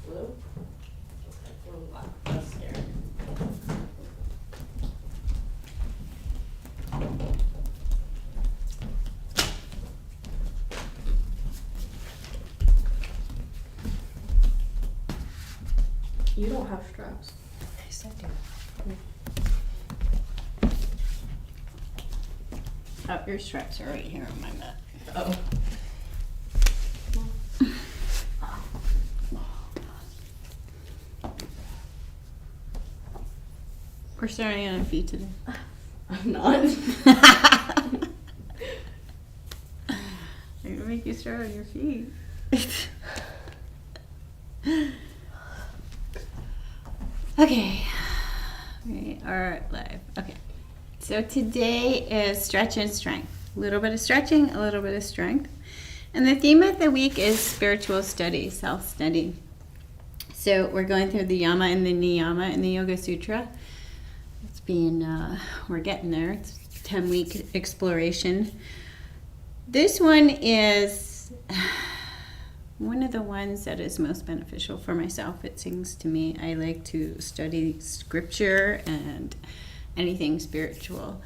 Blue? Okay, blue, black, less scared. You don't have straps. Yes, I do. Oh, your straps are right here on my mat. Oh. We're starting on our feet today. I'm not. I'm gonna make you start on your feet. Okay. We are live. Okay. So today is stretch and strength. A little bit of stretching, a little bit of strength. And the theme of the week is spiritual study, self-study. So we're going through the Yama and the Niyama in the Yoga Sutra. It's been, we're getting there. It's a 10-week exploration. This one is one of the ones that is most beneficial for myself, it seems to me. I like to study scripture and anything spiritual.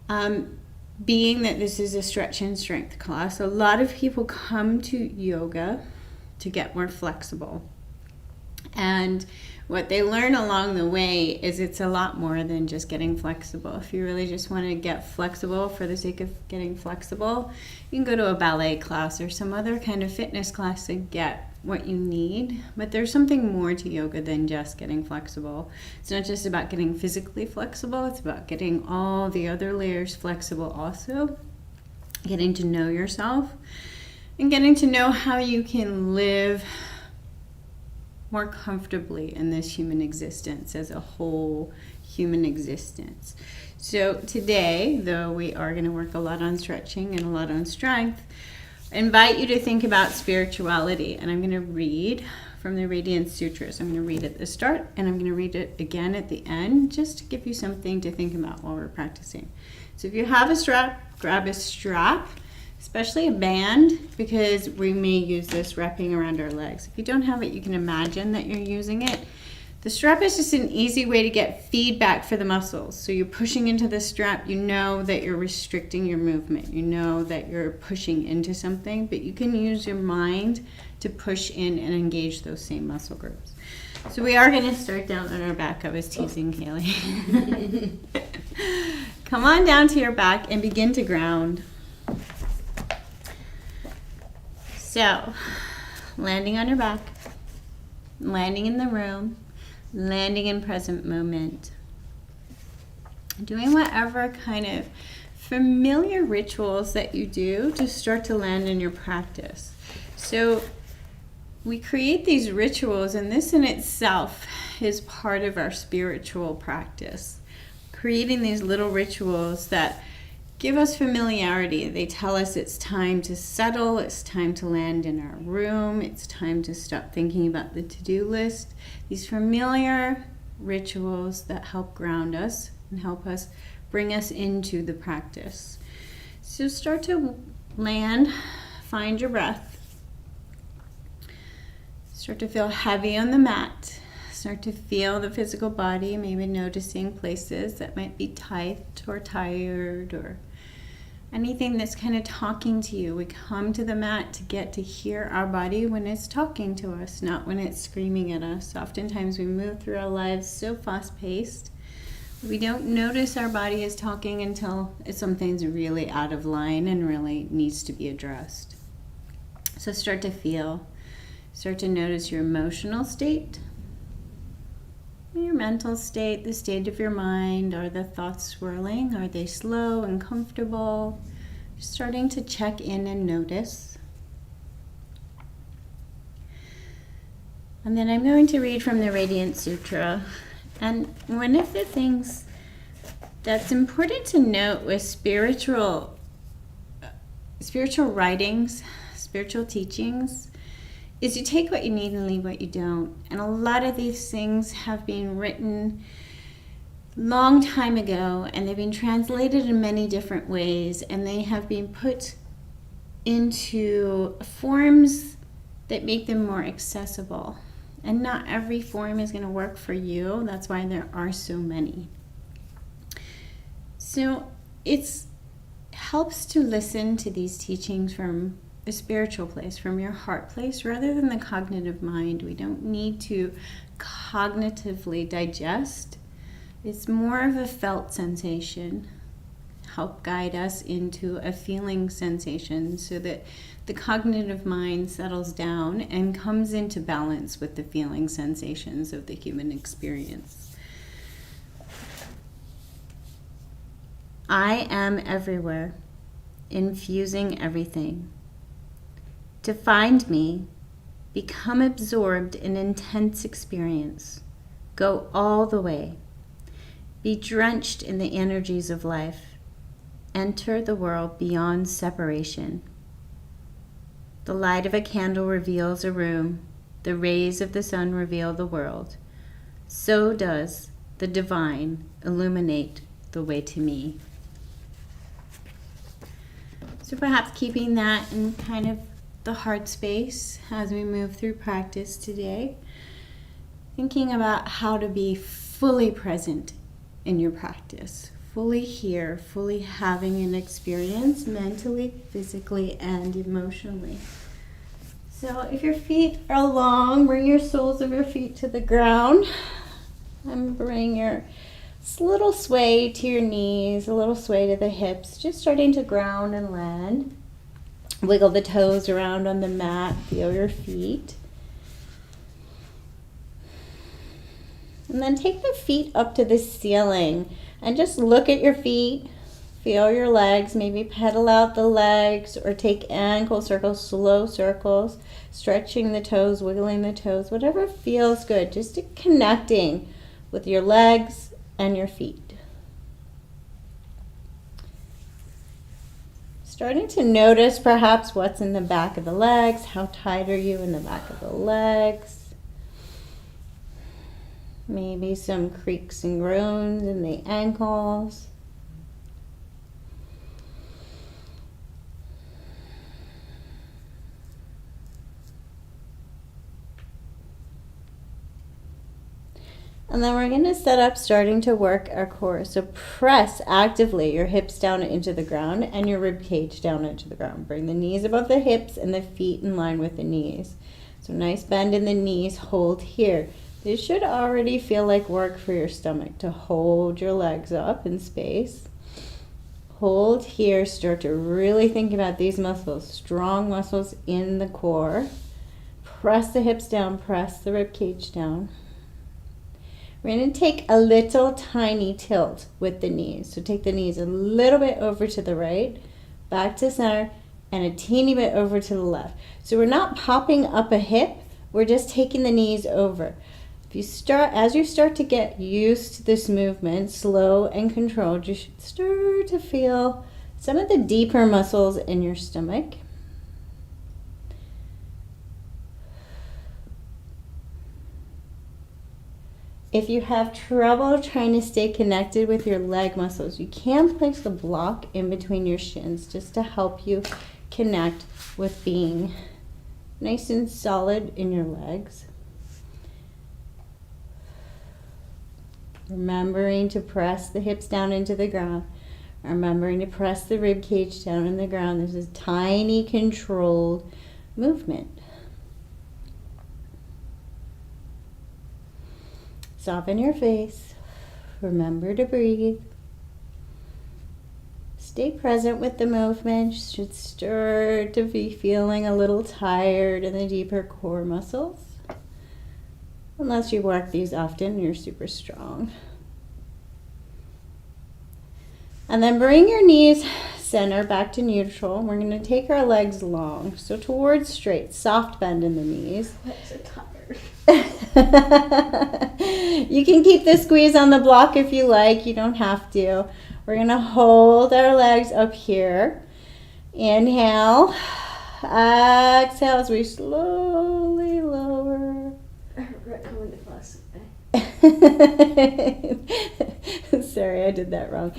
Being that this is a stretch and strength class, a lot of people come to yoga to get more flexible. And what they learn along the way is it's a lot more than just getting flexible. If you really just want to get flexible for the sake of getting flexible, you can go to a ballet class or some other kind of fitness class to get what you need. But there's something more to yoga than just getting flexible. It's not just about getting physically flexible, it's about getting all the other layers flexible also. Getting to know yourself and getting to know how you can live more comfortably in this human existence as a whole human existence. So today, though we are going to work a lot on stretching and a lot on strength, I invite you to think about spirituality. And I'm going to read from the Radiant Sutras. I'm going to read at the start and I'm going to read it again at the end, just to give you something to think about while we're practicing. So if you have a strap, grab a strap, especially a band, because we may use this wrapping around our legs. If you don't have it, you can imagine that you're using it. The strap is just an easy way to get feedback for the muscles. So you're pushing into the strap, you know that you're restricting your movement. You know that you're pushing into something, but you can use your mind to push in and engage those same muscle groups. So we are going to start down on our back. I was teasing Kaylee. Come on down to your back and begin to ground. So, landing on your back, landing in the room, landing in present moment. Doing whatever kind of familiar rituals that you do to start to land in your practice. So, we create these rituals, and this in itself is part of our spiritual practice. Creating these little rituals that give us familiarity. They tell us it's time to settle, it's time to land in our room, it's time to stop thinking about the to-do list. These familiar rituals that help ground us and help us bring us into the practice. So start to land, find your breath. Start to feel heavy on the mat. Start to feel the physical body, maybe noticing places that might be tight or tired or anything that's kind of talking to you. We come to the mat to get to hear our body when it's talking to us, not when it's screaming at us. Oftentimes we move through our lives so fast-paced, we don't notice our body is talking until something's really out of line and really needs to be addressed. So start to feel, start to notice your emotional state, your mental state, the state of your mind. Are the thoughts swirling? Are they slow and comfortable? Starting to check in and notice. And then I'm going to read from the Radiant Sutra. And one of the things that's important to note with spiritual writings, spiritual teachings, is you take what you need and leave what you don't. And a lot of these things have been written long time ago, and they've been translated in many different ways, and they have been put into forms that make them more accessible. And not every form is going to work for you. That's why there are so many. So it helps to listen to these teachings from a spiritual place, from your heart place, rather than the cognitive mind. We don't need to cognitively digest. It's more of a felt sensation. Help guide us into a feeling sensation so that the cognitive mind settles down and comes into balance with the feeling sensations of the human experience. I am everywhere, infusing everything. To find me, become absorbed in intense experience. Go all the way. Be drenched in the energies of life. Enter the world beyond separation. The light of a candle reveals a room. The rays of the sun reveal the world. So does the divine illuminate the way to me. So perhaps keeping that in kind of the heart space as we move through practice today. Thinking about how to be fully present in your practice. Fully here, fully having an experience mentally, physically, and emotionally. So if your feet are long, bring your soles of your feet to the ground and bring your little sway to your knees, a little sway to the hips, just starting to ground and land. Wiggle the toes around on the mat, feel your feet. And then take the feet up to the ceiling and just look at your feet, feel your legs, maybe pedal out the legs or take ankle circles, slow circles, stretching the toes, wiggling the toes, whatever feels good, just connecting with your legs and your feet. Starting to notice perhaps what's in the back of the legs, how tight are you in the back of the legs. Maybe some creaks and groans in the ankles. And then we're going to set up starting to work our core. So press actively your hips down into the ground and your rib cage down into the ground. Bring the knees above the hips and the feet in line with the knees. So nice bend in the knees, hold here. This should already feel like work for your stomach to hold your legs up in space. Hold here, start to really think about these muscles, strong muscles in the core. Press the hips down, press the rib cage down. We're going to take a little tiny tilt with the knees. So take the knees a little bit over to the right, back to center, and a teeny bit over to the left. So we're not popping up a hip, we're just taking the knees over. As you start to get used to this movement, slow and controlled, you should start to feel some of the deeper muscles in your stomach. If you have trouble trying to stay connected with your leg muscles, you can place the block in between your shins just to help you connect with being nice and solid in your legs. Remembering to press the hips down into the ground. Remembering to press the rib cage down in the ground. This is tiny, controlled movement. Soften your face. Remember to breathe. Stay present with the movement. You should start to be feeling a little tired in the deeper core muscles. Unless you work these often, you're super strong. And then bring your knees center back to neutral. We're going to take our legs long. So towards straight, soft bend in the knees. Legs are tired. You can keep the squeeze on the block if you like. You don't have to. We're going to hold our legs up here. Inhale. Exhale as we slowly lower. I regret coming to class today. Sorry, I did that wrong.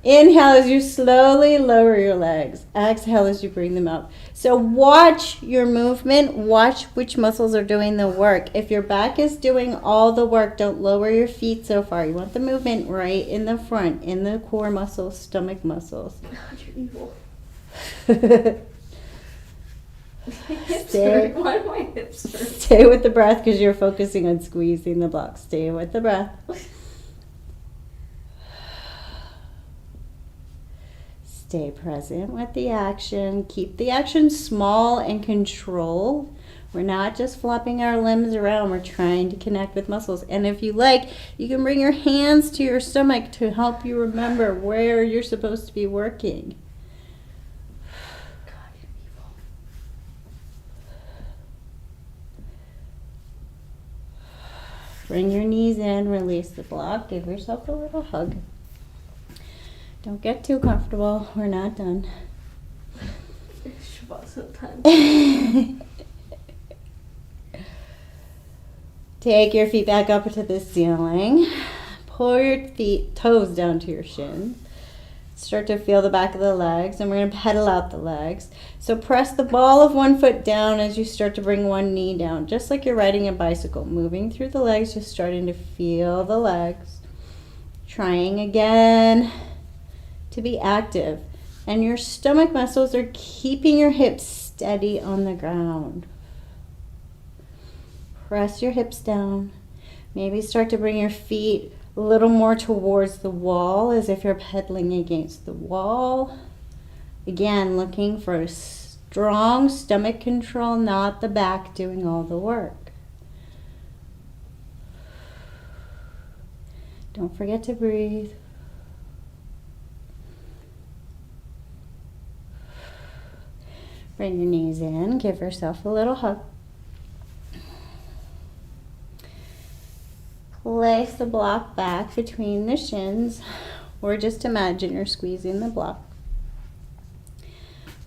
Inhale as you slowly lower your legs. Exhale as you bring them up. So watch your movement. Watch which muscles are doing the work. If your back is doing all the work, don't lower your feet so far. You want the movement right in the front, in the core muscles, stomach muscles. You're evil. My hips Stay. hurt. Why do my hips hurt? Stay with the breath because you're focusing on squeezing the block. Stay with the breath. Stay present with the action. Keep the action small and controlled. We're not just flopping our limbs around. We're trying to connect with muscles. And if you like, you can bring your hands to your stomach to help you remember where you're supposed to be working. God, you're evil. Bring your knees in, release the block, give yourself a little hug. Don't get too comfortable. We're not done. Sometimes. Take your feet back up to the ceiling. Pull your toes down to your shins. Start to feel the back of the legs, and we're going to pedal out the legs. So press the ball of one foot down as you start to bring one knee down, just like you're riding a bicycle. Moving through the legs, just starting to feel the legs. Trying again to be active. And your stomach muscles are keeping your hips steady on the ground. Press your hips down. Maybe start to bring your feet a little more towards the wall as if you're pedaling against the wall. Again, looking for strong stomach control, not the back doing all the work. Don't forget to breathe. Bring your knees in, give yourself a little hug. Place the block back between the shins, or just imagine you're squeezing the block.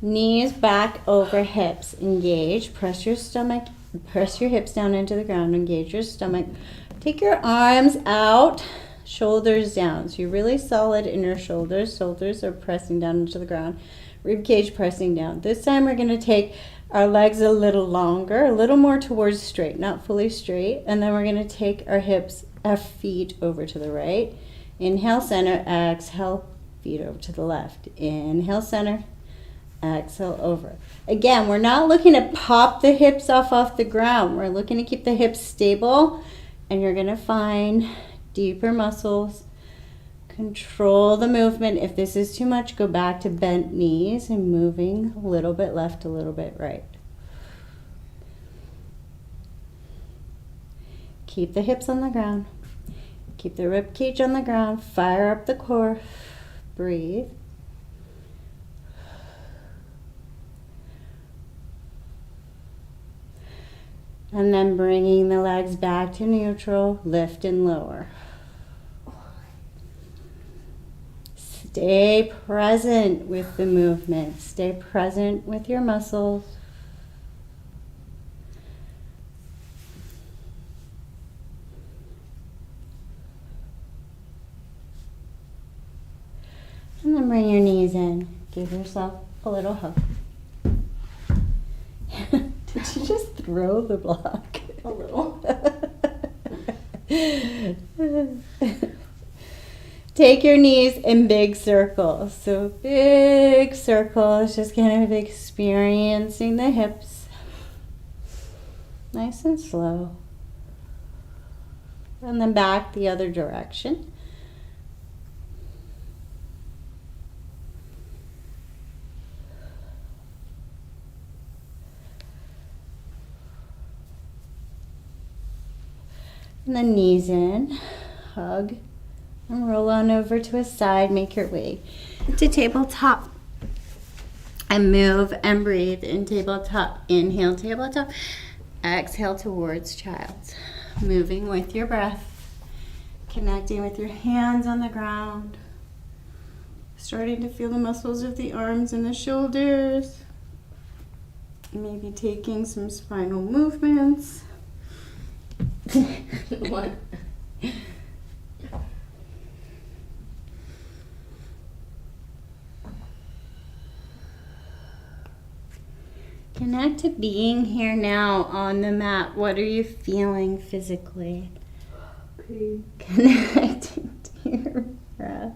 Knees back over hips, engage, press your hips down into the ground, engage your stomach. Take your arms out, shoulders down. So you're really solid in your shoulders. Shoulders are pressing down into the ground. Rib cage pressing down. This time we're going to take our legs a little longer, a little more towards straight, not fully straight. And then we're going to take our feet over to the right. Inhale, center, exhale, feet over to the left. Inhale, center, exhale, over. Again, we're not looking to pop the hips off the ground. We're looking to keep the hips stable, and you're going to find deeper muscles. Control the movement. If this is too much, go back to bent knees and moving a little bit left, a little bit right. Keep the hips on the ground. Keep the rib cage on the ground. Fire up the core. Breathe. And then bringing the legs back to neutral, lift and lower. Stay present with the movement. Stay present with your muscles. And then bring your knees in. Give yourself a little hug. Did you just throw the block? A little. Take your knees in big circles. So big circles, just kind of experiencing the hips. Nice and slow. And then back the other direction. And then knees in, hug, and roll on over to a side. Make your way to tabletop. And move and breathe in tabletop. Inhale, tabletop. Exhale towards child's. Moving with your breath. Connecting with your hands on the ground. Starting to feel the muscles of the arms and the shoulders. Maybe taking some spinal movements. What? connect to being here now on the mat. What are you feeling physically? Pain. Connecting to your breath.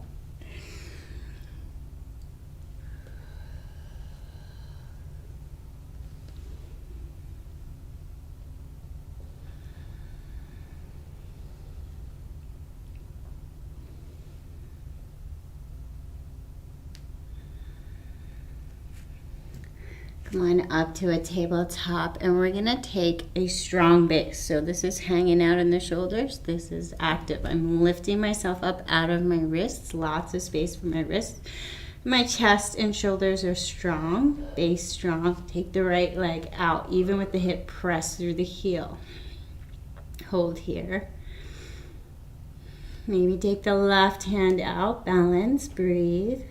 Come on up to a tabletop, and we're gonna take a strong base. So this is hanging out in the shoulders. This is active. I'm lifting myself up out of my wrists, lots of space for my wrists. My chest and shoulders are strong, base strong. Take the right leg out, even with the hip pressed through the heel. Hold here. Maybe take the left hand out, balance, breathe.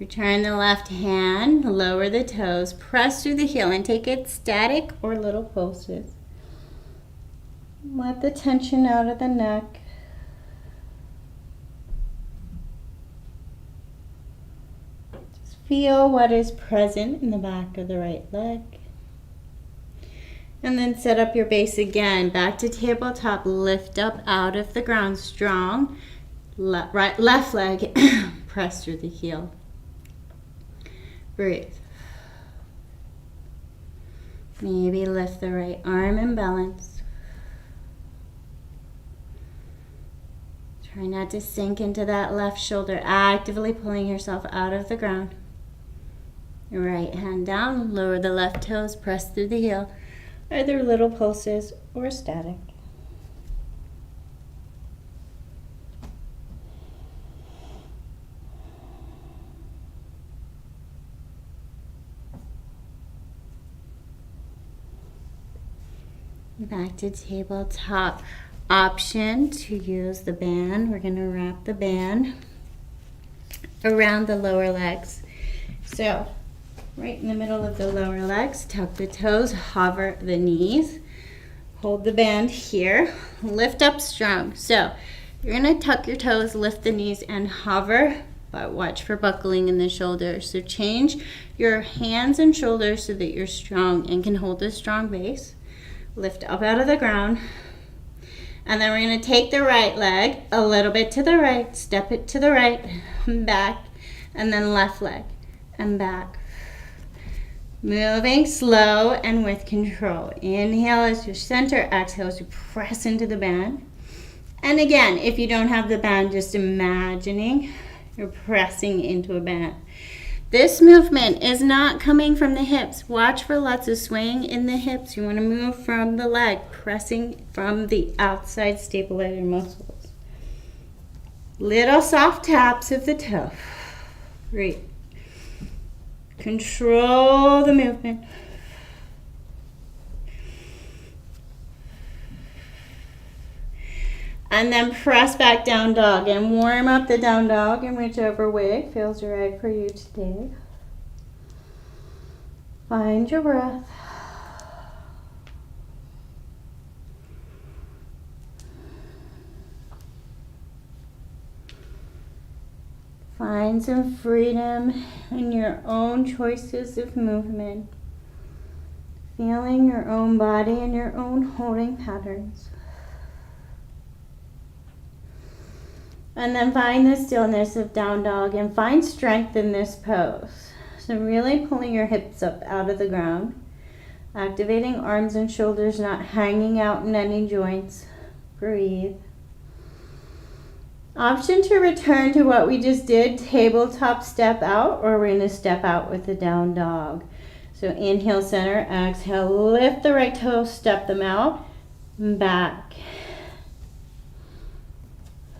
Return the left hand, lower the toes, press through the heel and take it static or little pulses. Let the tension out of the neck. Just feel what is present in the back of the right leg. And then set up your base again. Back to tabletop, lift up out of the ground, strong. Left leg, press through the heel. Breathe. Maybe lift the right arm and balance. Try not to sink into that left shoulder, actively pulling yourself out of the ground. Your right hand down, lower the left toes, press through the heel, either little pulses or static. Back to tabletop. Option to use the band. We're going to wrap the band around the lower legs. So, right in the middle of the lower legs, tuck the toes, hover the knees. Hold the band here. Lift up strong. So, you're going to tuck your toes, lift the knees, and hover, but watch for buckling in the shoulders. So, change your hands and shoulders so that you're strong and can hold a strong base. Lift up out of the ground. And then we're going to take the right leg a little bit to the right, step it to the right, back, and then left leg and back. Moving slow and with control. Inhale as you center, exhale as you press into the band. And again, if you don't have the band, just imagining you're pressing into a band. This movement is not coming from the hips. Watch for lots of swaying in the hips. You want to move from the leg, pressing from the outside stabilizer muscles. Little soft taps of the toe. Great. Control the movement. And then press back down dog and warm up the down dog in whichever way feels right for you today. Find your breath. Find some freedom in your own choices of movement. Feeling your own body and your own holding patterns. And then find the stillness of down dog and find strength in this pose. So really pulling your hips up out of the ground. Activating arms and shoulders, not hanging out in any joints. Breathe. Option to return to what we just did, tabletop step out, or we're going to step out with the down dog. So inhale, center, exhale, lift the right toes, step them out, back.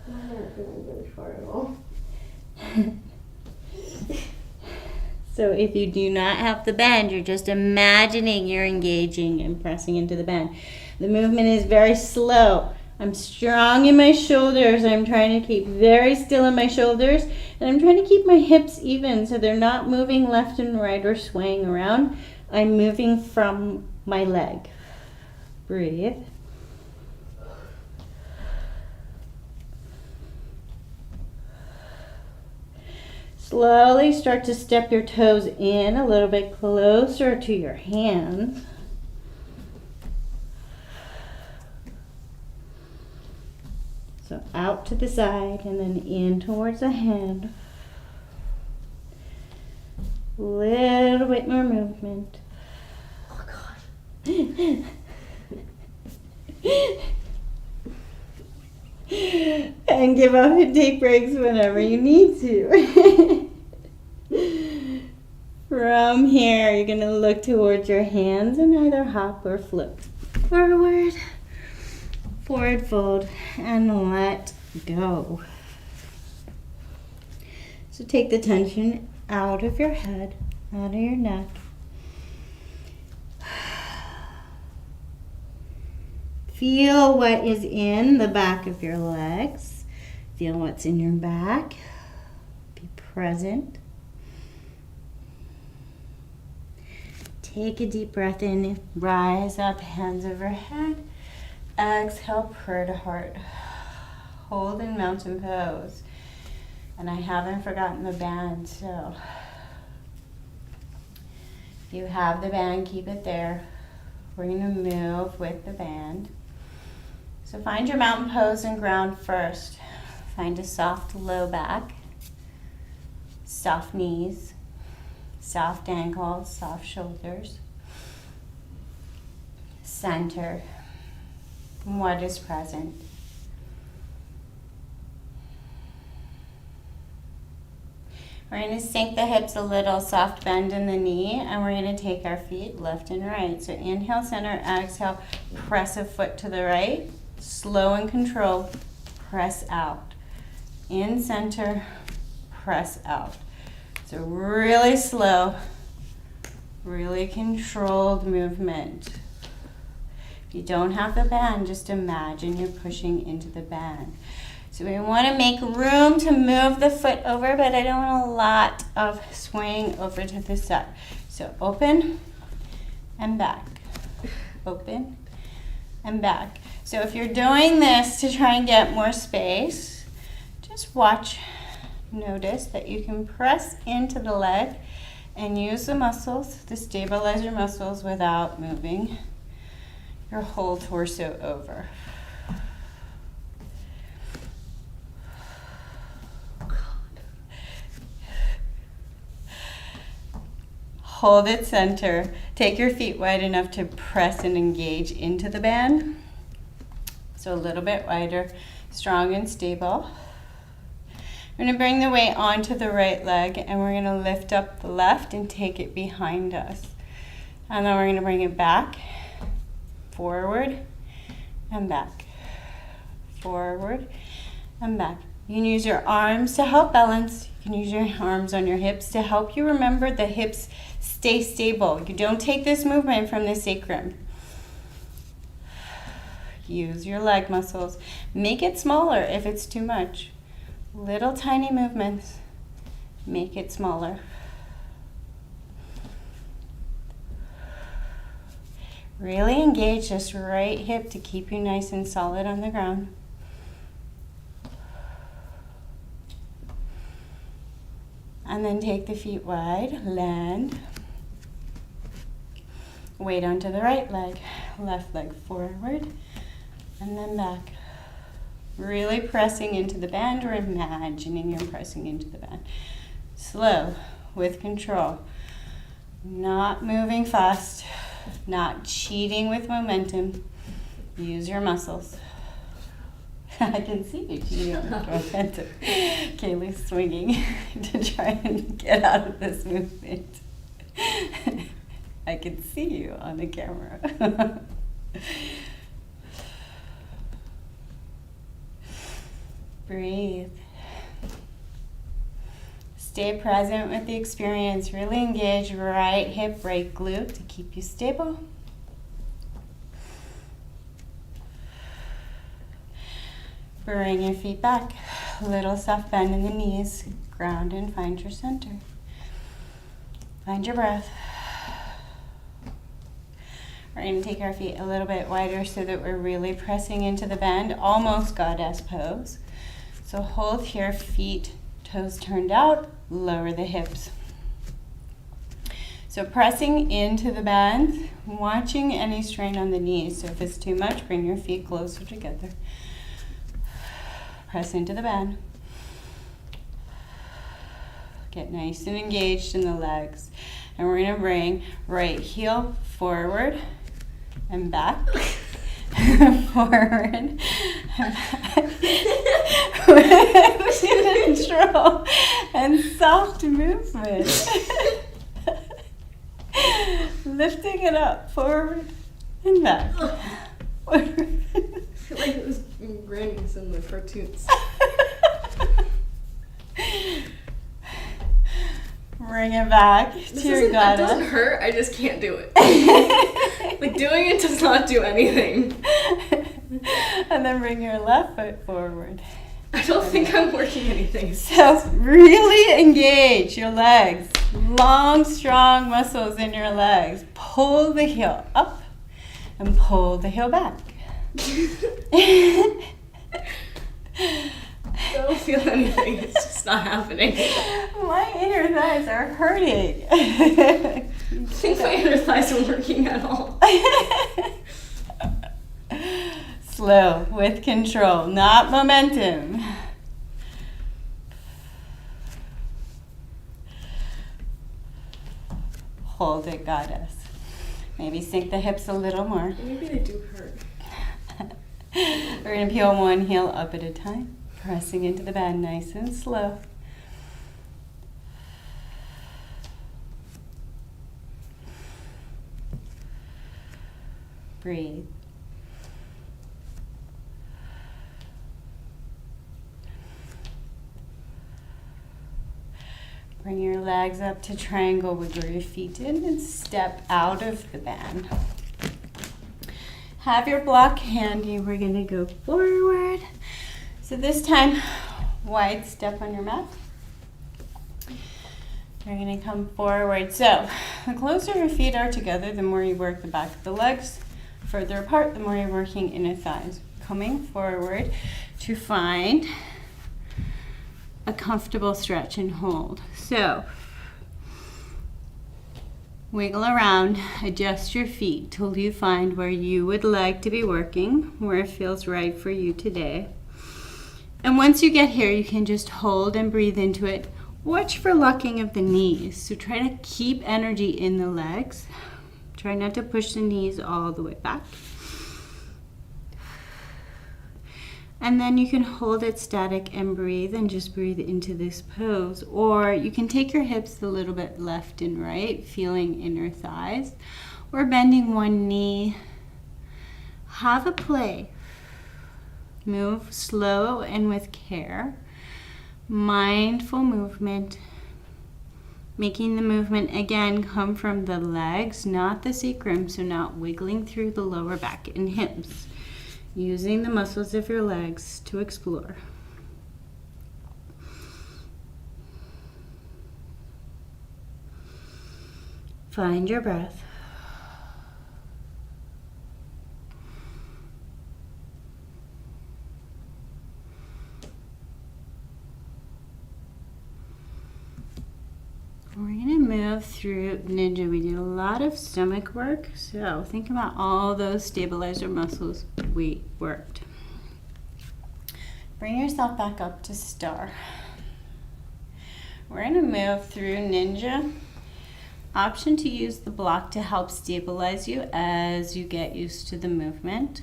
I'm not feeling really far at all. So if you do not have the bend, you're just imagining you're engaging and pressing into the bend. The movement is very slow. I'm strong in my shoulders. I'm trying to keep very still in my shoulders. And I'm trying to keep my hips even so they're not moving left and right or swaying around. I'm moving from my leg. Breathe. Slowly start to step your toes in a little bit closer to your hands. So out to the side and then in towards the hand. Little bit more movement. Oh God. And give up and take breaks whenever you need to. From here, you're going to look towards your hands and either hop or flip forward, forward fold, and let go. So take the tension out of your head, out of your neck. Feel what is in the back of your legs. Feel what's in your back. Be present. Take a deep breath in. Rise up, hands overhead. Exhale, prayer to heart. Hold in mountain pose. And I haven't forgotten the band, so if you have the band, keep it there. We're going to move with the band. So find your mountain pose and ground first. Find a soft low back, soft knees, soft ankles, soft shoulders. Center what is present. We're going to sink the hips a little, soft bend in the knee, and we're going to take our feet left and right. So inhale, center, exhale, press a foot to the right. Slow and controlled, press out. In center, press out. So really slow, really controlled movement. If you don't have the band, just imagine you're pushing into the band. So we want to make room to move the foot over, but I don't want a lot of swaying over to the side. So open and back, open and back. So if you're doing this to try and get more space, just watch, notice that you can press into the leg and use the muscles, the stabilizer muscles, without moving your whole torso over. Hold it center. Take your feet wide enough to press and engage into the band. So a little bit wider, strong and stable. We're going to bring the weight onto the right leg and we're going to lift up the left and take it behind us. And then we're going to bring it back, forward and back, forward and back. You can use your arms to help balance. You can use your arms on your hips to help you remember the hips stay stable. You don't take this movement from the sacrum. Use your leg muscles. Make it smaller if it's too much. Little tiny movements. Make it smaller. Really engage this right hip to keep you nice and solid on the ground. And then take the feet wide, land. Weight onto the right leg, left leg forward, and then back. Really pressing into the band or imagining you're pressing into the band. Slow, with control. Not moving fast, not cheating with momentum. Use your muscles. I can see you cheating with momentum. Kaylee's swinging to try and get out of this movement. I can see you on the camera. Breathe. Stay present with the experience. Really engage right hip, right glute to keep you stable. Bring your feet back. Little soft bend in the knees. Ground and find your center. Find your breath. We're going to take our feet a little bit wider so that we're really pressing into the bend, almost goddess pose. So hold here, feet Toes turned out, lower the hips. So pressing into the band, watching any strain on the knees. So if it's too much, bring your feet closer together. Press into the band. Get nice and engaged in the legs. And we're gonna bring right heel forward and back. Forward and back. With control and soft movement. Lifting it up, forward and back. I feel like it was grannies in the cartoons. Bring it back to your It doesn't goddess. hurt, I just can't do it. Like, doing it does not do anything. And then bring your left foot forward. I don't think I'm working anything. So really engage your legs. Long, strong muscles in your legs. Pull the heel up and pull the heel back. I don't feel anything. It's just not happening. My inner thighs are hurting. I think my inner thighs are working at all. Slow, with control, not momentum. Hold it, goddess. Maybe sink the hips a little more. Maybe they do hurt. We're going to peel one heel up at a time, pressing into the band nice and slow. Breathe. Bring your legs up to triangle, wiggle your feet in and step out of the band. Have your block handy. We're going to go forward. So this time, wide step on your mat. We're going to come forward. So the closer your feet are together, the more you work the back of the legs. Further apart, the more you're working inner thighs. Coming forward to find a comfortable stretch and hold. So wiggle around, adjust your feet till you find where you would like to be working, where it feels right for you today. And once you get here, you can just hold and breathe into it. Watch for locking of the knees. So try to keep energy in the legs. Try not to push the knees all the way back. And then you can hold it static and breathe and just breathe into this pose. Or you can take your hips a little bit left and right, feeling inner thighs, or bending one knee. Have a play. Move slow and with care. Mindful movement. Making the movement again come from the legs, not the sacrum, so not wiggling through the lower back and hips. Using the muscles of your legs to explore. Find your breath. We're going to move through Ninja. We did a lot of stomach work, so think about all those stabilizer muscles we worked. Bring yourself back up to Star. We're going to move through Ninja. Option to use the block to help stabilize you as you get used to the movement.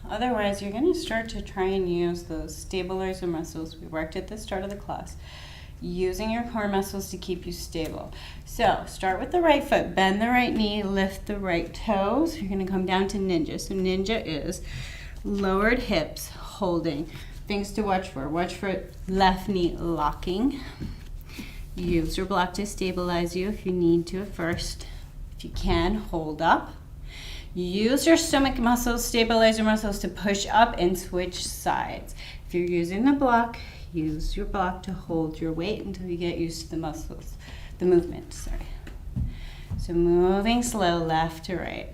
Otherwise, you're going to start to try and use those stabilizer muscles we worked at the start of the class, using your core muscles to keep you stable. So start with the right foot, bend the right knee, lift the right toes. You're going to come down to Ninja. So Ninja is lowered hips, holding. Things to watch for. Watch for left knee locking. Use your block to stabilize you if you need to at first. If you can, hold up. Use your stomach muscles, stabilizer muscles to push up and switch sides. If you're using the block, use your block to hold your weight until you get used to the muscles, the movement, sorry. So moving slow, left to right.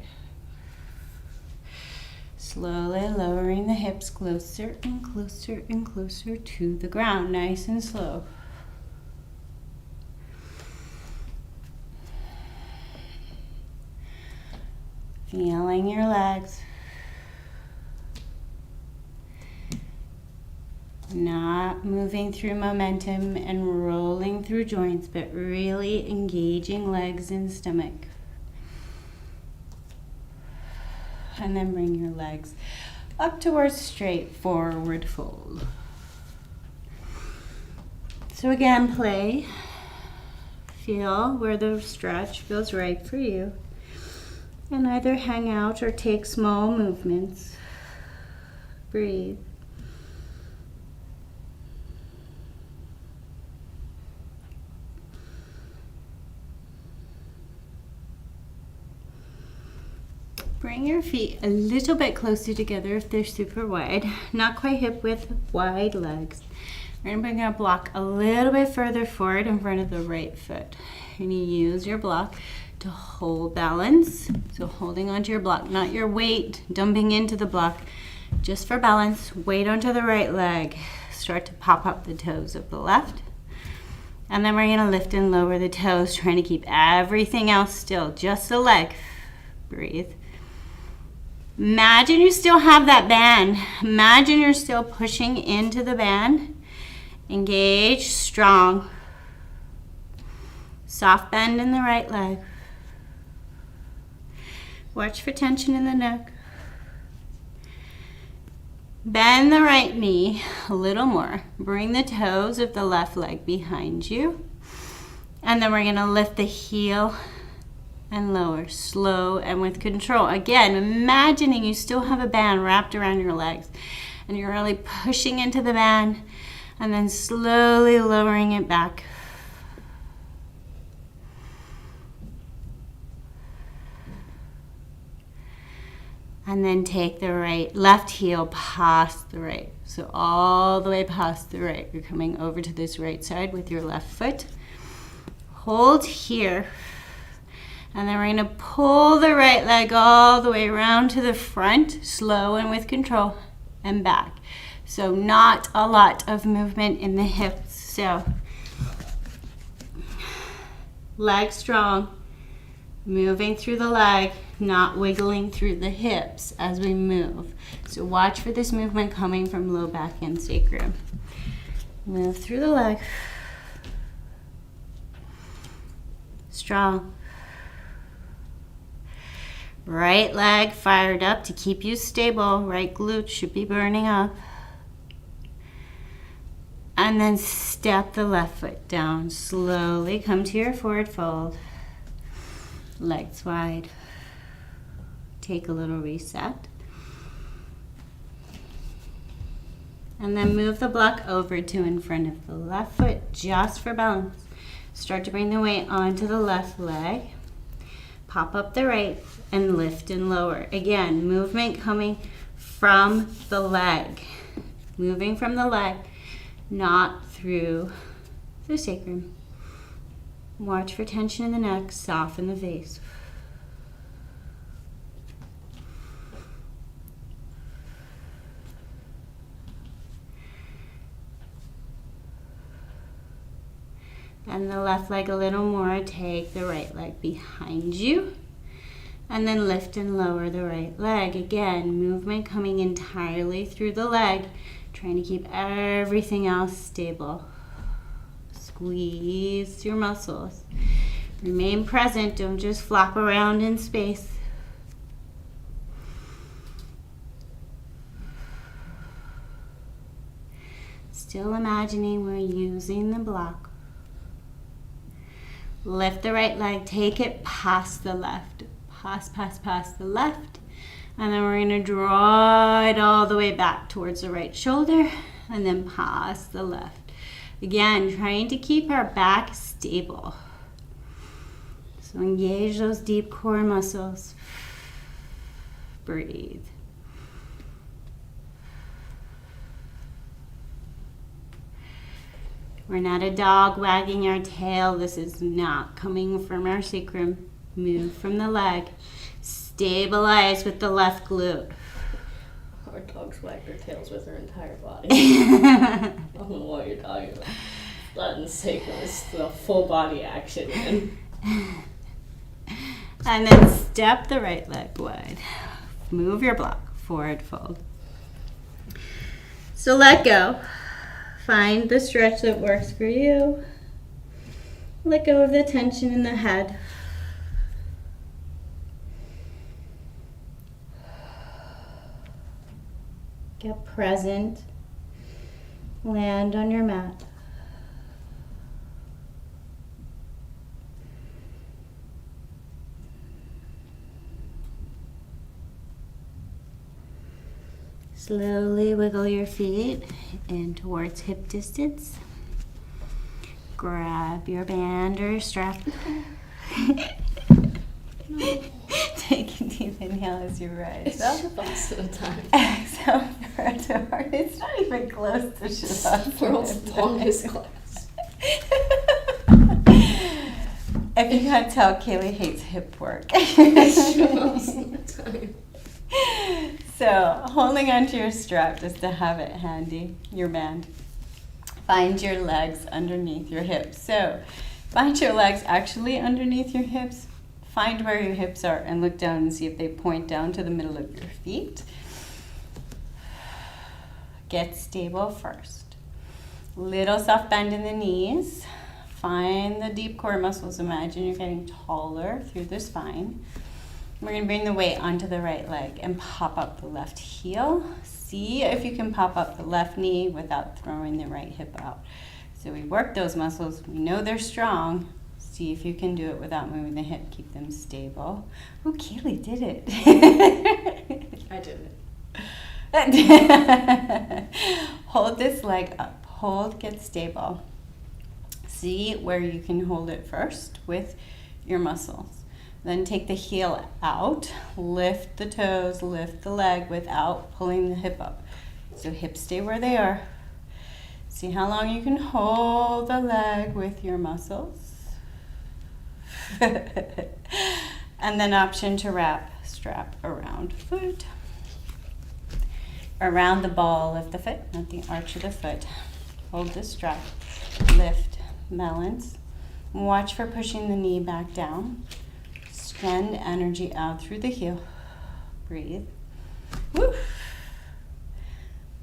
Slowly lowering the hips closer and closer and closer to the ground, nice and slow. Feeling your legs. Not moving through momentum and rolling through joints, but really engaging legs and stomach. And then bring your legs up towards straight forward fold. So again, play. Feel where the stretch feels right for you. And either hang out or take small movements. Breathe. Bring your feet a little bit closer together if they're super wide. Not quite hip width, wide legs. We're going to bring our block a little bit further forward in front of the right foot. You're going to use your block to hold balance. So holding onto your block, not your weight dumping into the block. Just for balance, weight onto the right leg. Start to pop up the toes of the left. And then we're going to lift and lower the toes, trying to keep everything else still. Just the leg. Breathe. Imagine you still have that band. Imagine you're still pushing into the band. Engage, strong. Soft bend in the right leg. Watch for tension in the neck. Bend the right knee a little more. Bring the toes of the left leg behind you. And then we're going to lift the heel and lower, slow and with control. Again, imagining you still have a band wrapped around your legs and you're really pushing into the band and then slowly lowering it back. And then take the left heel past the right. So all the way past the right. You're coming over to this right side with your left foot. Hold here. And then we're going to pull the right leg all the way around to the front, slow and with control, and back. So not a lot of movement in the hips. So leg strong, moving through the leg, not wiggling through the hips as we move. So watch for this movement coming from low back and sacrum. Move through the leg. Strong. Right leg fired up to keep you stable. Right glute should be burning up. And then step the left foot down. Slowly come to your forward fold. Legs wide. Take a little reset. And then move the block over to in front of the left foot just for balance. Start to bring the weight onto the left leg. Pop up the right and lift and lower. Again, movement coming from the leg. Moving from the leg, not through the sacrum. Watch for tension in the neck, soften the face. Bend the left leg a little more, take the right leg behind you, and then lift and lower the right leg. Again, movement coming entirely through the leg, trying to keep everything else stable. Squeeze your muscles. Remain present, don't just flop around in space. Still imagining we're using the block. Lift the right leg, take it past the left. Past the left. And then we're going to draw it all the way back towards the right shoulder and then past the left. Again, trying to keep our back stable. So engage those deep core muscles. Breathe. We're not a dog wagging our tail. This is not coming from our sacrum. Move from the leg. Stabilize with the left glute. Our dogs wag their tails with their entire body. I don't know what you're talking about. It's not in the sacrum, it's the full body action, man. And then step the right leg wide. Move your block, forward fold. So let go. Find the stretch that works for you. Let go of the tension in the head. Get present. Land on your mat. Slowly wiggle your feet in towards hip distance. Grab your band or strap. Take a deep inhale as you rise It's up. just once at a time. Exhale to heart. It's not even close to Shavasana. World's longest class. If you can't tell, Kaylee hates hip work. It's most of the time. So, holding onto your strap just to have it handy, your band. Find your legs underneath your hips. So, find your legs actually underneath your hips. Find where your hips are and look down and see if they point down to the middle of your feet. Get stable first. Little soft bend in the knees. Find the deep core muscles. Imagine you're getting taller through the spine. We're going to bring the weight onto the right leg and pop up the left heel. See if you can pop up the left knee without throwing the right hip out. So we work those muscles. We know they're strong. See if you can do it without moving the hip. Keep them stable. Oh, Kaylee did it. I did it. Hold this leg up. Hold, get stable. See where you can hold it first with your muscles. Then take the heel out, lift the toes, lift the leg without pulling the hip up. So hips stay where they are. See how long you can hold the leg with your muscles. And then option to wrap strap around foot. Around the ball of the foot, not the arch of the foot. Hold the strap, lift, balance. Watch for pushing the knee back down. Send energy out through the heel. Breathe. Woo.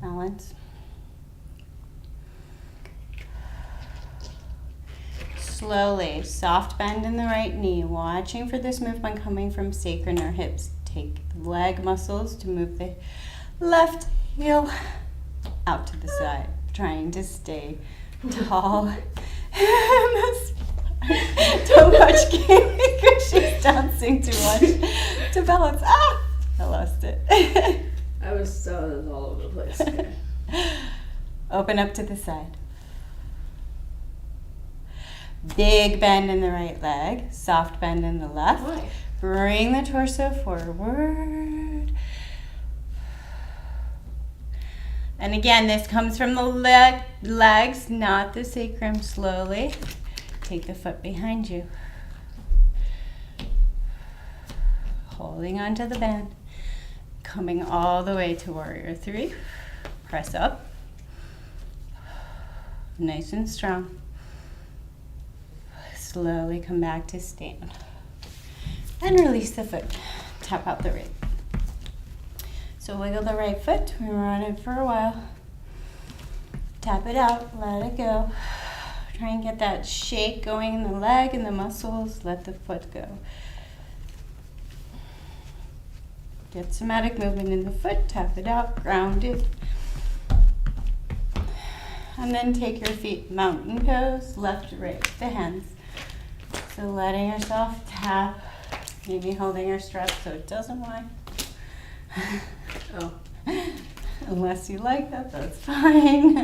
Balance. Slowly, soft bend in the right knee, watching for this movement coming from sacrum or hips. Take the leg muscles to move the left heel out to the side, trying to stay tall. Don't watch Kaylee because she's dancing too much to balance. Ah! I lost it. I was all over the place. Okay. Open up to the side. Big bend in the right leg, soft bend in the left. Why? Bring the torso forward. And again, this comes from the legs, not the sacrum. Slowly. Take the foot behind you. Holding onto the band. Coming all the way to warrior 3. Press up. Nice and strong. Slowly come back to stand. And release the foot. Tap out the right. So wiggle the right foot. We were on it for a while. Tap it out. Let it go. Try and get that shake going in the leg and the muscles. Let the foot go. Get somatic movement in the foot. Tap it out. Ground it. And then take your feet mountain pose, left to right, the hands. So letting yourself tap, maybe holding your strap so it doesn't whine. Oh. Unless you like that, that's fine.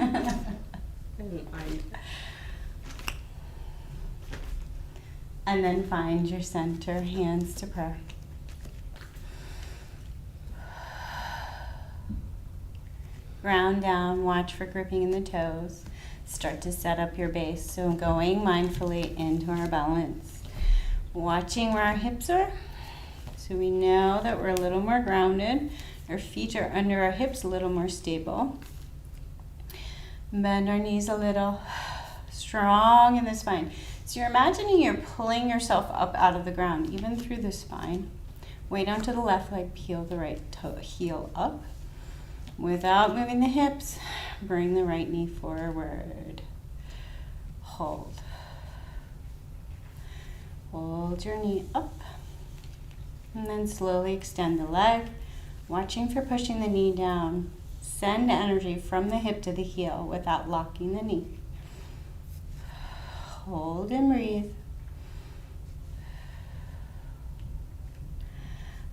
And then find your center, hands to prayer. Ground down, watch for gripping in the toes. Start to set up your base. So going mindfully into our balance. Watching where our hips are. So we know that we're a little more grounded. Our feet are under our hips, a little more stable. Bend our knees a little. strong in the spine. So you're imagining you're pulling yourself up out of the ground, even through the spine. Weight onto the left leg, peel the right toe, heel up. Without moving the hips, bring the right knee forward. Hold. Hold your knee up. And then slowly extend the leg, watching for pushing the knee down. Send energy from the hip to the heel without locking the knee. Hold and breathe.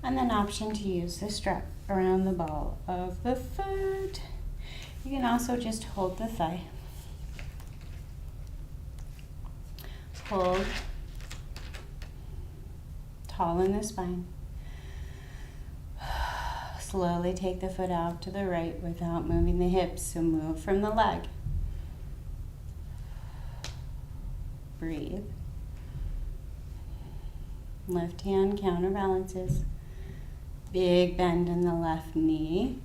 And then option to use the strap around the ball of the foot. You can also just hold the thigh. Hold. Tall in the spine. Slowly take the foot out to the right without moving the hips, so move from the leg. Breathe. Left hand counterbalances. Big bend in the left knee.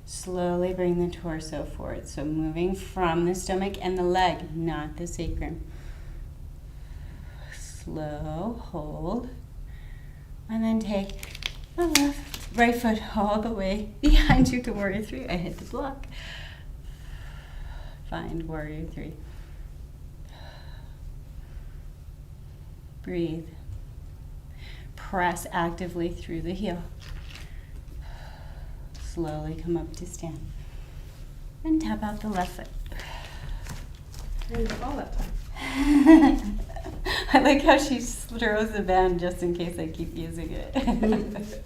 Slowly bring the torso forward, so moving from the stomach and the leg, not the sacrum. Slow, hold. And then take the right foot all the way behind you to Warrior 3. I hit the block. Find Warrior 3. Breathe. Press actively through the heel. Slowly come up to stand. And tap out the left foot. And all that time. I like how she throws the band just in case I keep using it.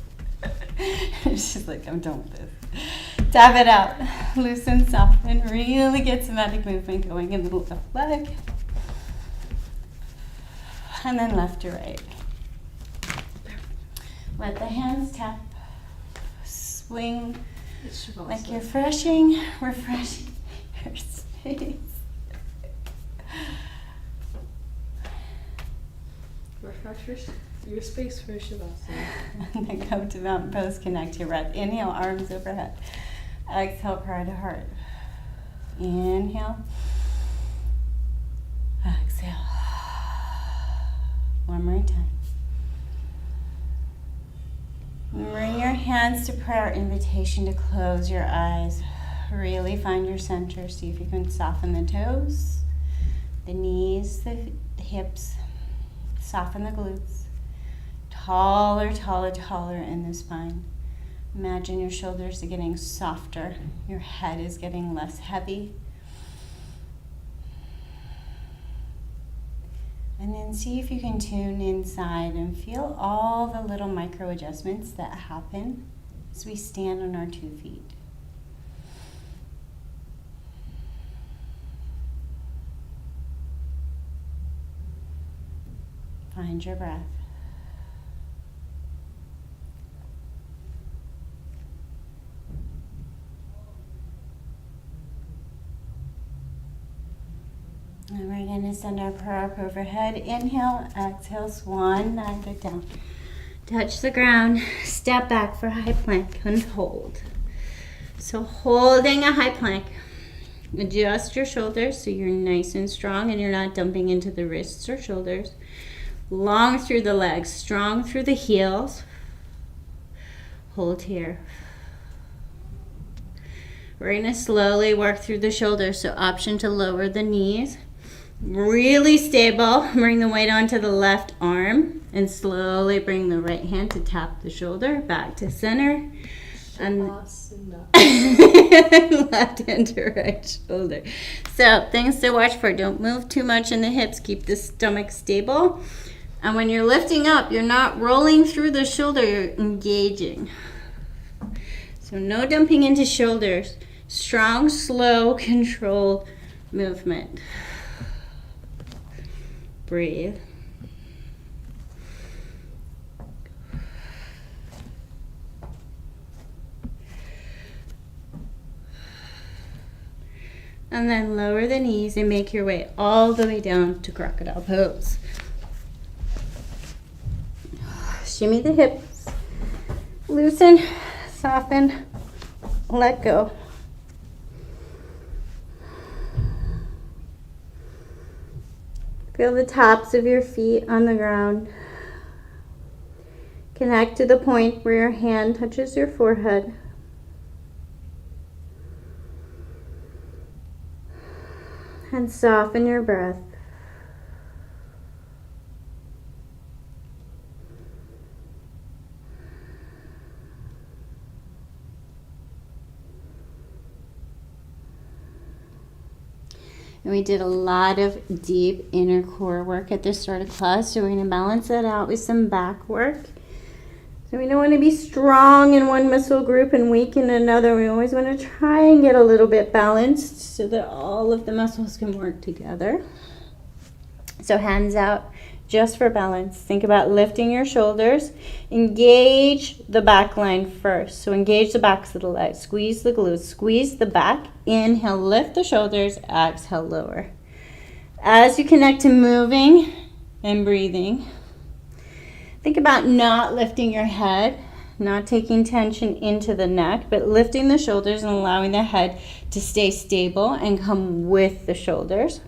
She's like, I'm done with this. Tap it out. Loosen, soften. Really get somatic movement going in the left leg. And then left to right. Let the hands tap. Swing like you're refreshing your space. Refresh your space for Shavasana. And then come to mountain pose, connect your breath. Inhale, arms overhead. Exhale, cry to heart. Inhale. Exhale. One more time. Bring your hands to prayer, invitation to close your eyes. Really find your center. See if you can soften the toes, the knees, the hips. Soften the glutes. Taller, taller, taller in the spine. Imagine your shoulders are getting softer. Your head is getting less heavy. And then see if you can tune inside and feel all the little micro adjustments that happen as we stand on our 2 feet. Find your breath. And we're going to send our prayer up overhead. Inhale, exhale, swan, neither down. Touch the ground, step back for high plank and hold. So holding a high plank, adjust your shoulders so you're nice and strong and you're not dumping into the wrists or shoulders. Long through the legs, strong through the heels. Hold here. We're going to slowly work through the shoulders, so option to lower the knees. Really stable. Bring the weight onto the left arm and slowly bring the right hand to tap the shoulder back to center. And left hand to right shoulder. So things to watch for. Don't move too much in the hips. Keep the stomach stable. And when you're lifting up, you're not rolling through the shoulder, you're engaging. So no dumping into shoulders. Strong, slow, controlled movement. Breathe. And then lower the knees and make your way all the way down to Crocodile Pose. Shimmy the hips, loosen, soften, let go. Feel the tops of your feet on the ground. Connect to the point where your hand touches your forehead. And soften your breath. And we did a lot of deep inner core work at the start of class, so we're going to balance that out with some back work. So we don't want to be strong in one muscle group and weak in another. We always want to try and get a little bit balanced so that all of the muscles can work together. So hands out just for balance. Think about lifting your shoulders. Engage the back line first. So engage the backs of the legs. Squeeze the glutes. Squeeze the back. Inhale, lift the shoulders. Exhale, lower. As you connect to moving and breathing, think about not lifting your head, not taking tension into the neck, but lifting the shoulders and allowing the head to stay stable and come with the shoulders.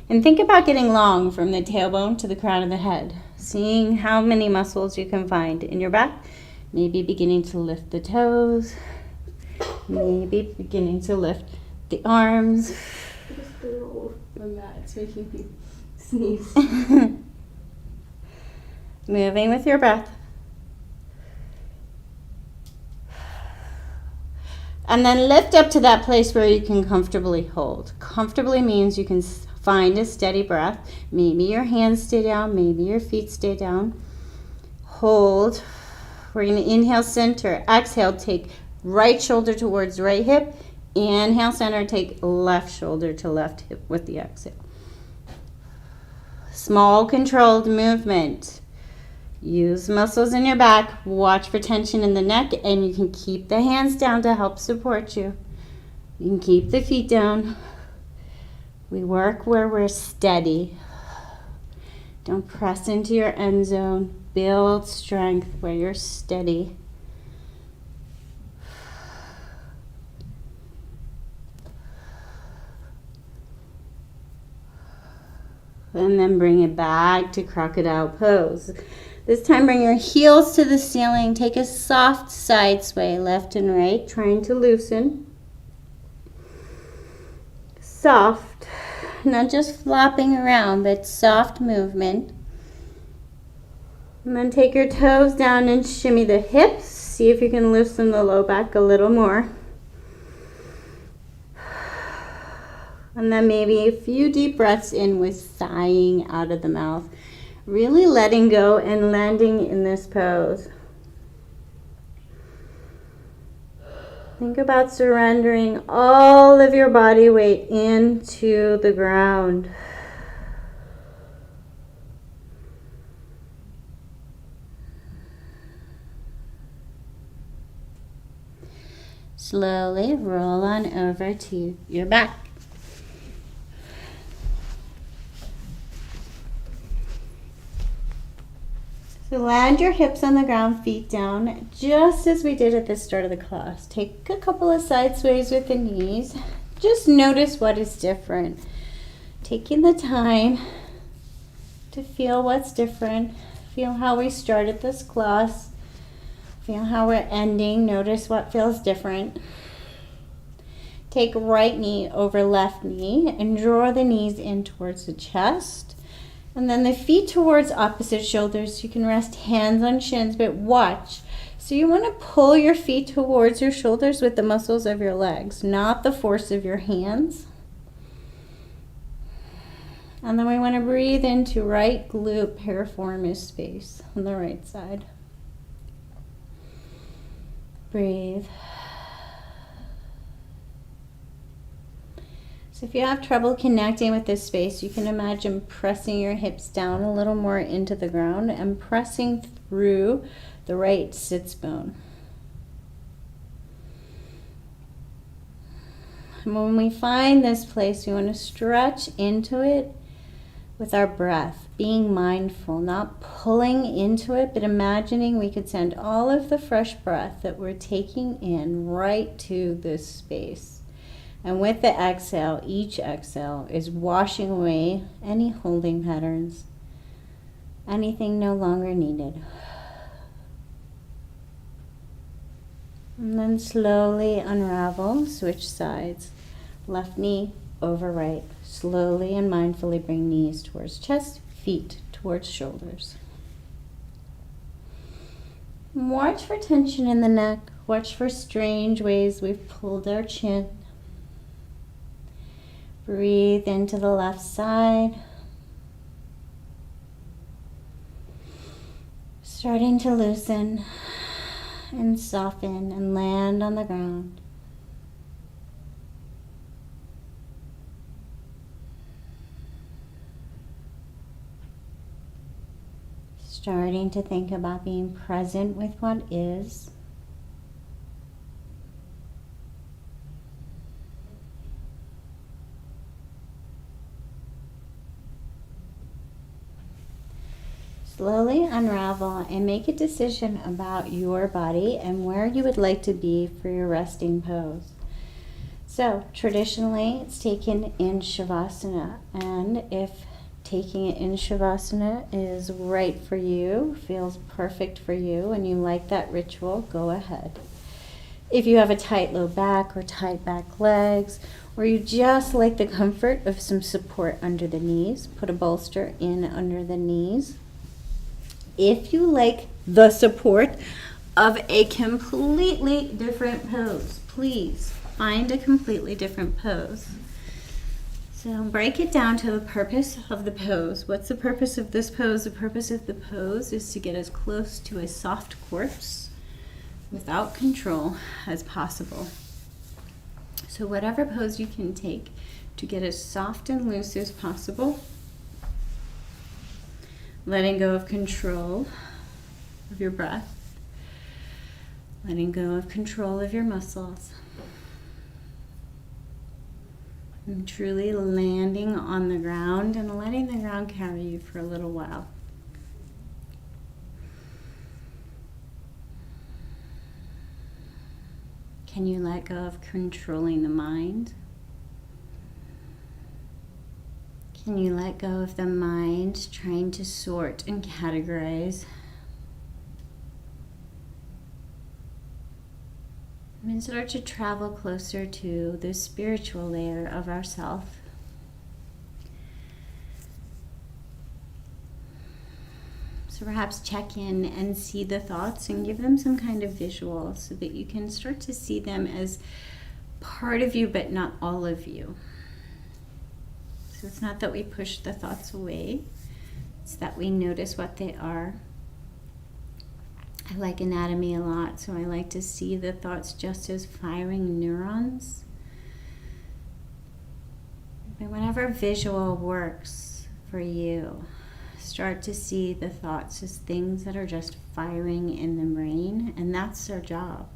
And think about getting long from the tailbone to the crown of the head, seeing how many muscles you can find in your back. Maybe beginning to lift the toes, maybe beginning to lift the arms. Just roll my mat. It's making me sneeze. Moving with your breath. And then lift up to that place where you can comfortably hold. Comfortably means you can find a steady breath. Maybe your hands stay down, maybe your feet stay down. Hold. We're going to inhale, center. Exhale, take right shoulder towards right hip. Inhale, center, take left shoulder to left hip with the exhale. Small controlled movement. Use muscles in your back. Watch for tension in the neck, and you can keep the hands down to help support you. You can keep the feet down. We work where we're steady. Don't press into your end zone. Build strength where you're steady. And then bring it back to Crocodile Pose. This time bring your heels to the ceiling. Take a soft side sway left and right, trying to loosen. Soft, not just flopping around, but soft movement. And then take your toes down and shimmy the hips. See if you can loosen the low back a little more. And then maybe a few deep breaths in with sighing out of the mouth. Really letting go and landing in this pose. Think about surrendering all of your body weight into the ground. Slowly roll on over to your back. So land your hips on the ground, feet down, just as we did at the start of the class. Take a couple of side sways with the knees. Just notice what is different. Taking the time to feel what's different. Feel how we started this class. Feel how we're ending. Notice what feels different. Take right knee over left knee and draw the knees in towards the chest. And then the feet towards opposite shoulders. You can rest hands on shins, but watch. So you want to pull your feet towards your shoulders with the muscles of your legs, not the force of your hands. And then we want to breathe into right glute piriformis space on the right side. Breathe. So if you have trouble connecting with this space, you can imagine pressing your hips down a little more into the ground and pressing through the right sits bone. And when we find this place, we want to stretch into it with our breath, being mindful, not pulling into it, but imagining we could send all of the fresh breath that we're taking in right to this space. And with the exhale, each exhale is washing away any holding patterns, anything no longer needed. And then slowly unravel, switch sides. Left knee over right. Slowly and mindfully bring knees towards chest, feet towards shoulders. Watch for tension in the neck. Watch for strange ways we've pulled our chin. Breathe into the left side. Starting to loosen and soften and land on the ground. Starting to think about being present with what is. Slowly unravel and make a decision about your body and where you would like to be for your resting pose. So traditionally it's taken in Shavasana, and if taking it in Shavasana is right for you, feels perfect for you, and you like that ritual, go ahead. If you have a tight low back or tight back legs, or you just like the comfort of some support under the knees, put a bolster in under the knees. If you like the support of a completely different pose, please find a completely different pose. So break it down to the purpose of the pose. What's the purpose of this pose? The purpose of the pose is to get as close to a soft corpse without control as possible. So whatever pose you can take to get as soft and loose as possible, letting go of control of your breath, letting go of control of your muscles, and truly landing on the ground and letting the ground carry you for a little while. Can you let go of controlling the mind? Can you let go of the mind trying to sort and categorize? And start to travel closer to the spiritual layer of ourself. So perhaps check in and see the thoughts and give them some kind of visual so that you can start to see them as part of you but not all of you. So it's not that we push the thoughts away, it's that we notice what they are. I like anatomy a lot, so I like to see the thoughts just as firing neurons. But whatever visual works for you, start to see the thoughts as things that are just firing in the brain, and that's their job.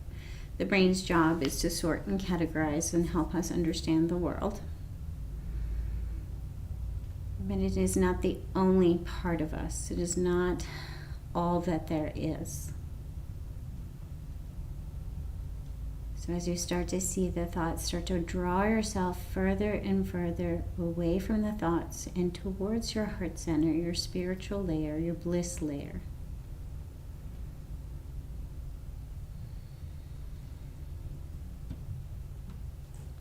The brain's job is to sort and categorize and help us understand the world. But it is not the only part of us. It is not all that there is. So as you start to see the thoughts, start to draw yourself further and further away from the thoughts and towards your heart center, your spiritual layer, your bliss layer.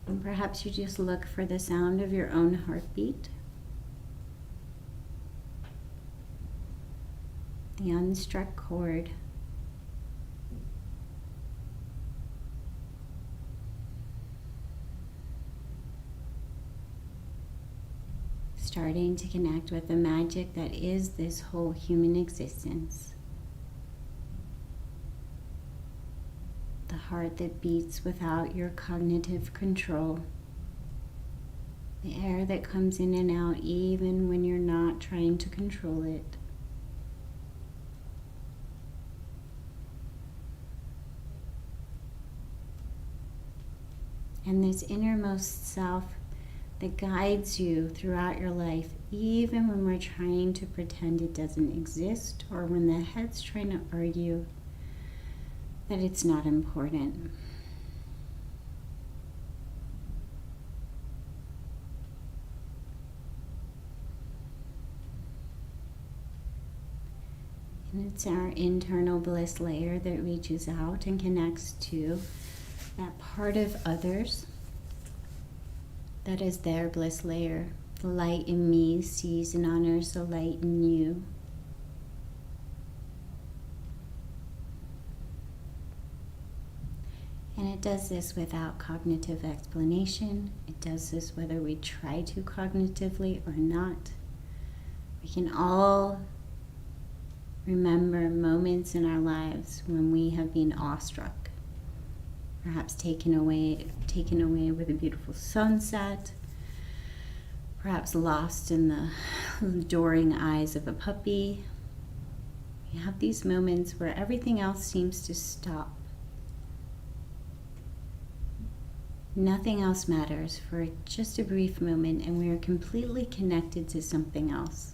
And perhaps you just look for the sound of your own heartbeat. The unstruck chord. Starting to connect with the magic that is this whole human existence. The heart that beats without your cognitive control. The air that comes in and out even when you're not trying to control it. And this innermost self that guides you throughout your life, even when we're trying to pretend it doesn't exist, or when the head's trying to argue that it's not important. And it's our internal bliss layer that reaches out and connects to that part of others that is their bliss layer. The light in me sees and honors the light in you. And it does this without cognitive explanation. It does this whether we try to cognitively or not. We can all remember moments in our lives when we have been awestruck, perhaps taken away with a beautiful sunset, perhaps lost in the adoring eyes of a puppy. We have these moments where everything else seems to stop. Nothing else matters for just a brief moment, and we are completely connected to something else.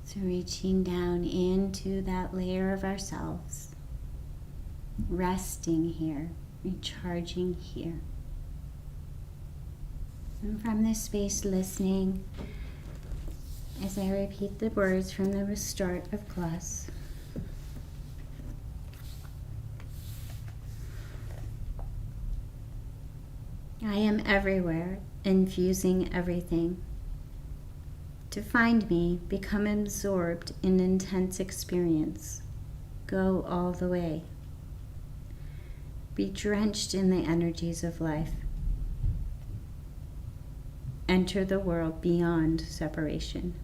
So reaching down into that layer of ourselves, resting here, recharging here. And from this space, listening as I repeat the words from the start of class. I am everywhere, infusing everything. To find me, become absorbed in intense experience. Go all the way. Be drenched in the energies of life. Enter the world beyond separation.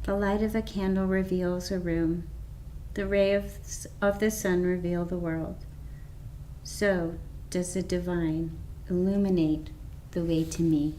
The light of a candle reveals a room. The ray of the sun reveal the world. So does the divine illuminate the way to me.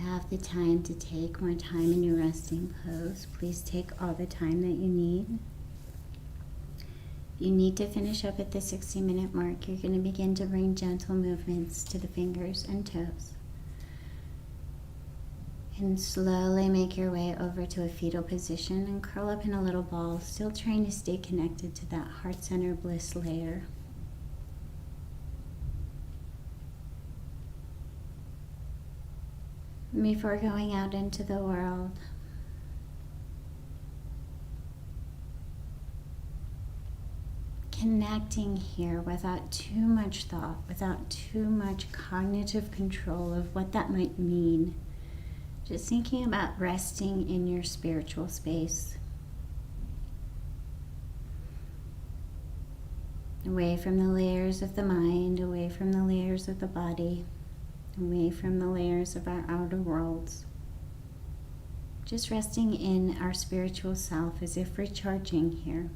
Have the time to take more time in your resting pose. Please take all the time that you need. If you need to finish up at the 60-minute mark, you're going to begin to bring gentle movements to the fingers and toes. And slowly make your way over to a fetal position and curl up in a little ball, still trying to stay connected to that heart center bliss layer. Before going out into the world, connecting here without too much thought, without too much cognitive control of what that might mean. Just thinking about resting in your spiritual space. Away from the layers of the mind, away from the layers of the body, away from the layers of our outer worlds. Just resting in our spiritual self as if recharging here.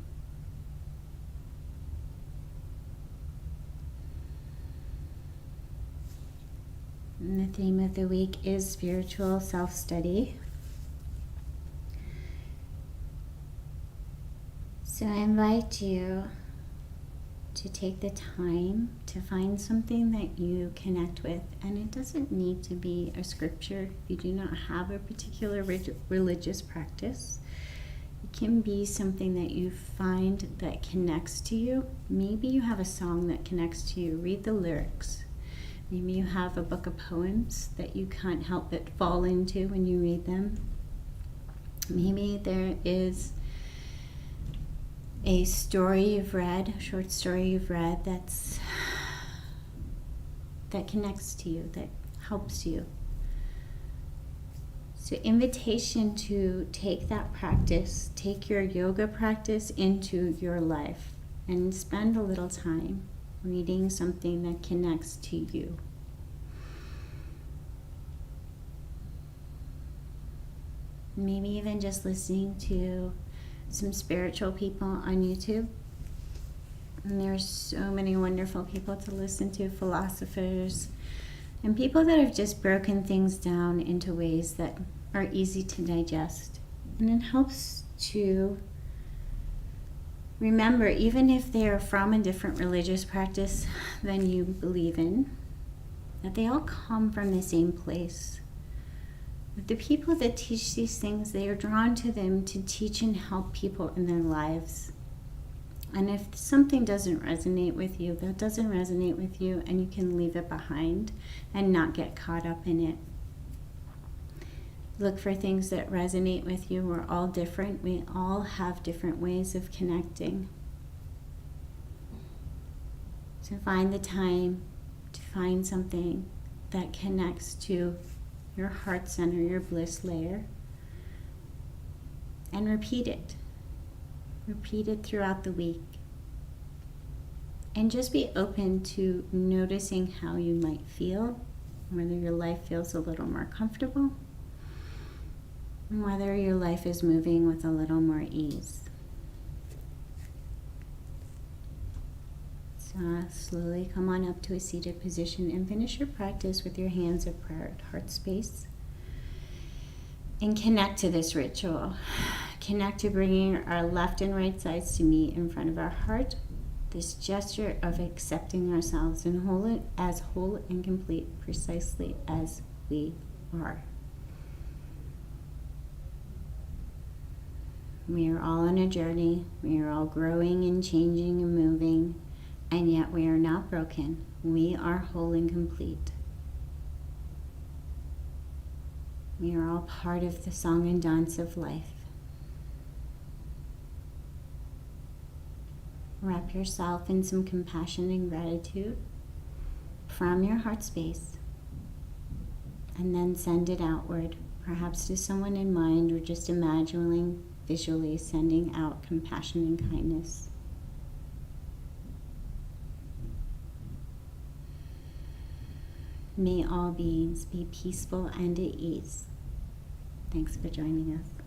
And the theme of the week is spiritual self-study. So I invite you to take the time to find something that you connect with, and it doesn't need to be a scripture. If you do not have a particular religious practice, it can be something that you find that connects to you. Maybe you have a song that connects to you. Read the lyrics. Maybe you have a book of poems that you can't help but fall into when you read them. Maybe there is a story you've read, a short story you've read that connects to you, that helps you. So invitation to take that practice, take your yoga practice into your life and spend a little time reading something that connects to you. Maybe even just listening to some spiritual people on YouTube. And there's so many wonderful people to listen to, philosophers, and people that have just broken things down into ways that are easy to digest. And it helps to remember, even if they are from a different religious practice than you believe in, that they all come from the same place. But the people that teach these things, they are drawn to them to teach and help people in their lives. And if something doesn't resonate with you, that doesn't resonate with you, and you can leave it behind and not get caught up in it. Look for things that resonate with you. We're all different. We all have different ways of connecting. So find the time to find something that connects to your heart center, your bliss layer, and repeat it. Repeat it throughout the week. And just be open to noticing how you might feel, whether your life feels a little more comfortable, and whether your life is moving with a little more ease. So slowly come on up to a seated position and finish your practice with your hands of prayer at heart space. And connect to this ritual. Connect to bringing our left and right sides to meet in front of our heart. This gesture of accepting ourselves and as whole and complete, precisely as we are. We are all on a journey. We are all growing and changing and moving, and yet we are not broken. We are whole and complete. We are all part of the song and dance of life. Wrap yourself in some compassion and gratitude from your heart space, and then send it outward, perhaps to someone in mind, or just imagining visually sending out compassion and kindness. May all beings be peaceful and at ease. Thanks for joining us.